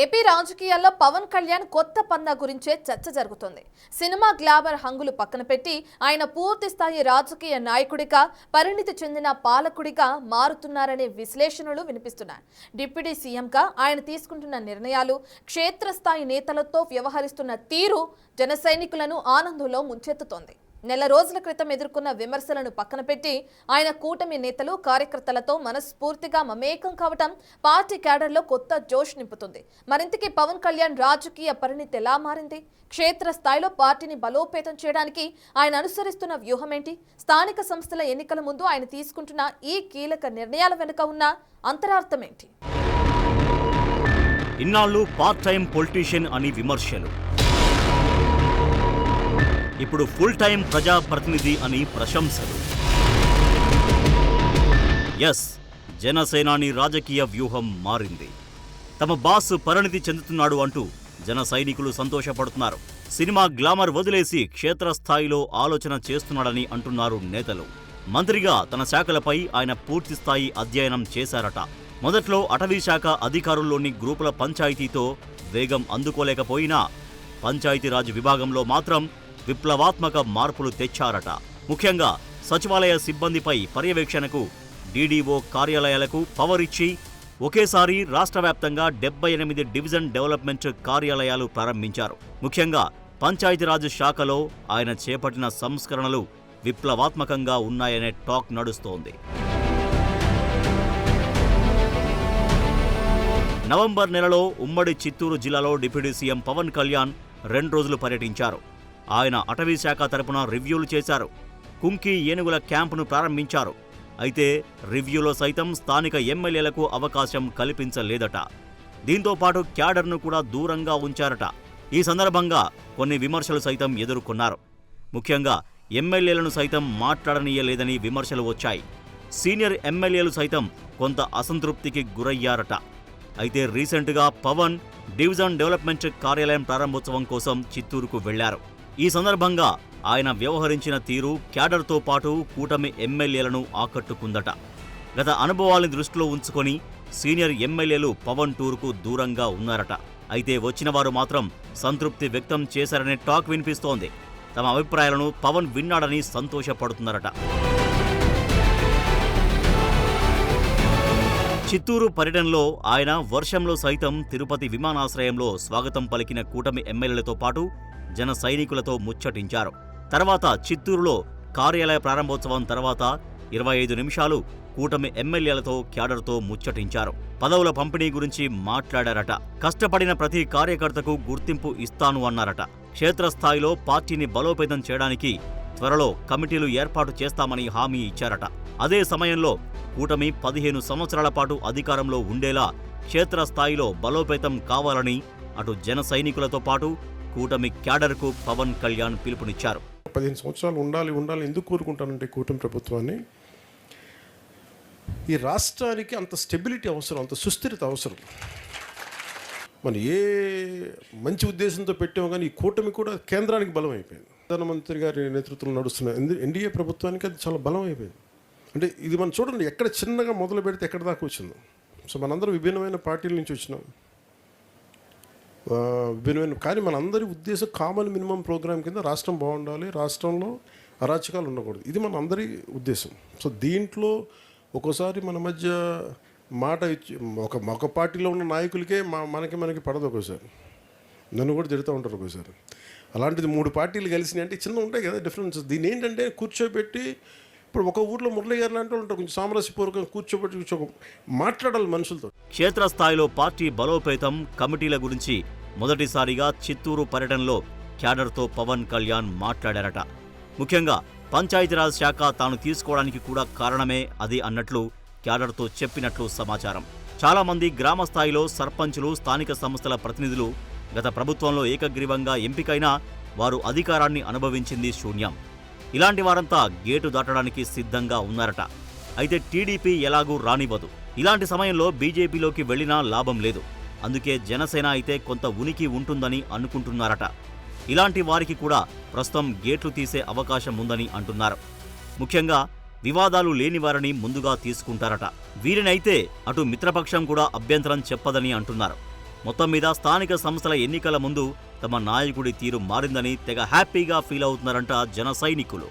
AP రాజకీయాల్లో పవన్ కళ్యాణ్ కొత్త పందా గురించే చర్చ జరుగుతుంది. సినిమా గ్లామర్ హంగులు పక్కన పెట్టి ఆయన పూర్తి స్థాయి రాజకీయ నాయకుడిగా, పరిణితి చెందిన పాలకుడిగా మారుతున్నారనే విశ్లేషణలు వినిపిస్తున్నాయి. డిప్యూటీ సీఎంగా ఆయన తీసుకుంటున్న నిర్ణయాలు, క్షేత్రస్థాయి నేతలతో వ్యవహరిస్తున్న తీరు జన సైనికులను ఆనందంలో ముంచెత్తుతోంది. నెల రోజుల క్రితం ఎదుర్కొన్న విమర్శలను పక్కన పెట్టి ఆయన కూటమి నేతలు, కార్యకర్తలతో మనస్ఫూర్తిగా మమేకం కావటం పార్టీ క్యాడర్లో కొత్త జోష్ నింపుతుంది. మరింతకీ పవన్ కళ్యాణ్ రాజకీయ పరిణితి ఎలా మారింది? క్షేత్రస్థాయిలో పార్టీని బలోపేతం చేయడానికి ఆయన అనుసరిస్తున్న వ్యూహం ఏంటి? స్థానిక సంస్థల ఎన్నికల ముందు ఆయన తీసుకుంటున్న ఈ కీలక నిర్ణయాల వెనుక ఉన్న అంతరార్థం ఏంటి? ఇన్నాళ్ళు పార్ట్ టైం పొలిటీషియన్ అని విమర్శలు, ఇప్పుడు ఫుల్ టైం ప్రజాప్రతినిధి అని ప్రశంసలు. ఎస్, జనసేనాని రాజకీయ వ్యూహం మారింది. తమ బాస్ పరిణితి చెందుతున్నాడు అంటూ జన సైనికులు సంతోషపడుతున్నారు. సినిమా గ్లామర్ వదిలేసి క్షేత్రస్థాయిలో ఆలోచన చేస్తున్నాడని అంటున్నారు నేతలు. మంత్రిగా తన శాఖలపై ఆయన పూర్తిస్థాయి అధ్యయనం చేశారట. మొదట్లో అటవీ శాఖ అధికారుల్లోని గ్రూపుల పంచాయతీతో వేగం అందుకోలేకపోయినా పంచాయతీరాజ్ విభాగంలో మాత్రం విప్లవాత్మక మార్పులు తెచ్చారట. ముఖ్యంగా సచివాలయ సిబ్బందిపై పర్యవేక్షణకు డీడీఓ కార్యాలయాలకు పవర్ ఇచ్చి ఒకేసారి రాష్ట్ర వ్యాప్తంగా 78 డివిజన్ డెవలప్మెంట్ కార్యాలయాలు ప్రారంభించారు. ముఖ్యంగా పంచాయతీరాజ్ శాఖలో ఆయన చేపట్టిన సంస్కరణలు విప్లవాత్మకంగా ఉన్నాయనే టాక్ నడుస్తోంది. నవంబర్ నెలలో ఉమ్మడి చిత్తూరు జిల్లాలో డిప్యూటీ సీఎం పవన్ కళ్యాణ్ 2 రోజులు పర్యటించారు. ఆయన అటవీ శాఖ తరపున రివ్యూలు చేశారు. కుంకి ఏనుగుల క్యాంపును ప్రారంభించారు. అయితే రివ్యూలో సైతం స్థానిక ఎమ్మెల్యేలకు అవకాశం కల్పించలేదట. దీంతో పాటు క్యాడర్ను కూడా దూరంగా ఉంచారట. ఈ సందర్భంగా కొన్ని విమర్శలు సైతం ఎదుర్కొన్నారు. ముఖ్యంగా ఎమ్మెల్యేలను సైతం మాట్లాడనీయలేదని విమర్శలు వచ్చాయి. సీనియర్ ఎమ్మెల్యేలు సైతం కొంత అసంతృప్తికి గురయ్యారట. అయితే రీసెంట్గా పవన్ డివిజన్ డెవలప్మెంట్ కార్యాలయం ప్రారంభోత్సవం కోసం చిత్తూరుకు వెళ్లారు. ఈ సందర్భంగా ఆయన వ్యవహరించిన తీరు క్యాడర్తో పాటు కూటమి ఎమ్మెల్యేలను ఆకట్టుకుందట. గత అనుభవాల్ని దృష్టిలో ఉంచుకొని సీనియర్ ఎమ్మెల్యేలు పవన్ టూర్కు దూరంగా ఉన్నారట. అయితే వచ్చిన వారు మాత్రం సంతృప్తి వ్యక్తం చేశారనే టాక్ వినిపిస్తోంది. తమ అభిప్రాయాలను పవన్ విన్నాడని సంతోషపడుతున్నారట. చిత్తూరు పర్యటనలో ఆయన వర్షంలో సైతం తిరుపతి విమానాశ్రయంలో స్వాగతం పలికిన కూటమి ఎమ్మెల్యేలతో పాటు జన సైనికులతో ముచ్చటించారు. తర్వాత చిత్తూరులో కార్యాలయ ప్రారంభోత్సవం తర్వాత 25 నిమిషాలు కూటమి ఎమ్మెల్యేలతో క్యాడర్తో ముచ్చటించారు. పదవుల పంపిణీ గురించి మాట్లాడారట. కష్టపడిన ప్రతి కార్యకర్తకు గుర్తింపు ఇస్తాను అన్నారట. క్షేత్రస్థాయిలో పార్టీని బలోపేతం చేయడానికి త్వరలో కమిటీలు ఏర్పాటు చేస్తామని హామీ ఇచ్చారట. అదే సమయంలో కూటమి 15 సంవత్సరాల పాటు అధికారంలో ఉండేలా క్షేత్రస్థాయిలో బలోపేతం కావాలని అటు జన సైనికులతో పాటు కూటమి క్యాడర్కు పవన్ కళ్యాణ్ పిలుపునిచ్చారు. 15 సంవత్సరాలు ఉండాలి ఎందుకు కోరుకుంటానంటే కూటమి ప్రభుత్వాన్ని, ఈ రాష్ట్రానికి అంత స్టెబిలిటీ అవసరం, అంత సుస్థిరత అవసరం. మనం ఏ మంచి ఉద్దేశంతో పెట్టామో కానీ ఈ కూటమి కూడా కేంద్రానికి బలం అయిపోయింది. ప్రధానమంత్రి గారి నేతృత్వంలో నడుస్తున్న ఎన్డీఏ ప్రభుత్వానికి అది చాలా బలం అయిపోయింది. అంటే ఇది మనం చూడండి, ఎక్కడ చిన్నగా మొదలు పెడితే ఎక్కడ దాకా వచ్చిందో. సో మనందరం విభిన్నమైన పార్టీల నుంచి వచ్చినాం, విభిన్నమైన, కానీ మనందరి ఉద్దేశం కామన్ మినిమం ప్రోగ్రామ్ కింద రాష్ట్రం బాగుండాలి, రాష్ట్రంలో అరాచకాలు ఉండకూడదు. ఇది మన అందరి ఉద్దేశం. సో దీంట్లో ఒక్కోసారి మన మధ్య మాట ఇచ్చి ఒక పార్టీలో ఉన్న నాయకులకే మనకి పడదు. ఒక్కోసారి నన్ను కూడా తిడుతూ ఉంటారు ఒక్కోసారి. అలాంటిది 3 పార్టీలు కలిసినాయి అంటే చిన్న ఉంటాయి కదా డిఫరెన్స్. దీని ఏంటంటే కూర్చోబెట్టి, ఇప్పుడు ఒక ఊర్లో మురళి గారు లాంటి ఉంటారు, కొంచెం సామరస్యపూర్వకంగా కూర్చోబెట్టి మాట్లాడాలి మనుషులతో. క్షేత్రస్థాయిలో పార్టీ బలోపేతం, కమిటీల గురించి మొదటిసారిగా చిత్తూరు పర్యటనలో క్యాడర్తో పవన్ కళ్యాణ్ మాట్లాడారట. ముఖ్యంగా పంచాయతీరాజ్ శాఖ తాను తీసుకోవడానికి కూడా కారణమే అది అన్నట్లు క్యాడర్తో చెప్పినట్లు సమాచారం. చాలామంది గ్రామ స్థాయిలో సర్పంచులు, స్థానిక సంస్థల ప్రతినిధులు గత ప్రభుత్వంలో ఏకగ్రీవంగా ఎంపికైనా వారు అధికారాన్ని అనుభవించింది శూన్యం. ఇలాంటి వారంతా గేటు దాటడానికి సిద్ధంగా ఉన్నారట. అయితే టీడీపీ ఎలాగూ రానివ్వదు. ఇలాంటి సమయంలో బీజేపీలోకి వెళ్లినా లాభం లేదు. అందుకే జనసేన అయితే కొంత ఉనికి ఉంటుందని అనుకుంటున్నారట. ఇలాంటి వారికి కూడా ప్రస్తుతం గేట్లు తీసే అవకాశం ఉందని అంటున్నారు. ముఖ్యంగా వివాదాలు లేనివారని ముందుగా తీసుకుంటారట. వీరినైతే అటు మిత్రపక్షం కూడా అభ్యంతరం చెప్పదని అంటున్నారు. మొత్తం మీద స్థానిక సంస్థల ఎన్నికల ముందు తమ నాయకుడి తీరు మారిందని తెగ హ్యాపీగా ఫీల్ అవుతున్నారంట జన సైనికులు.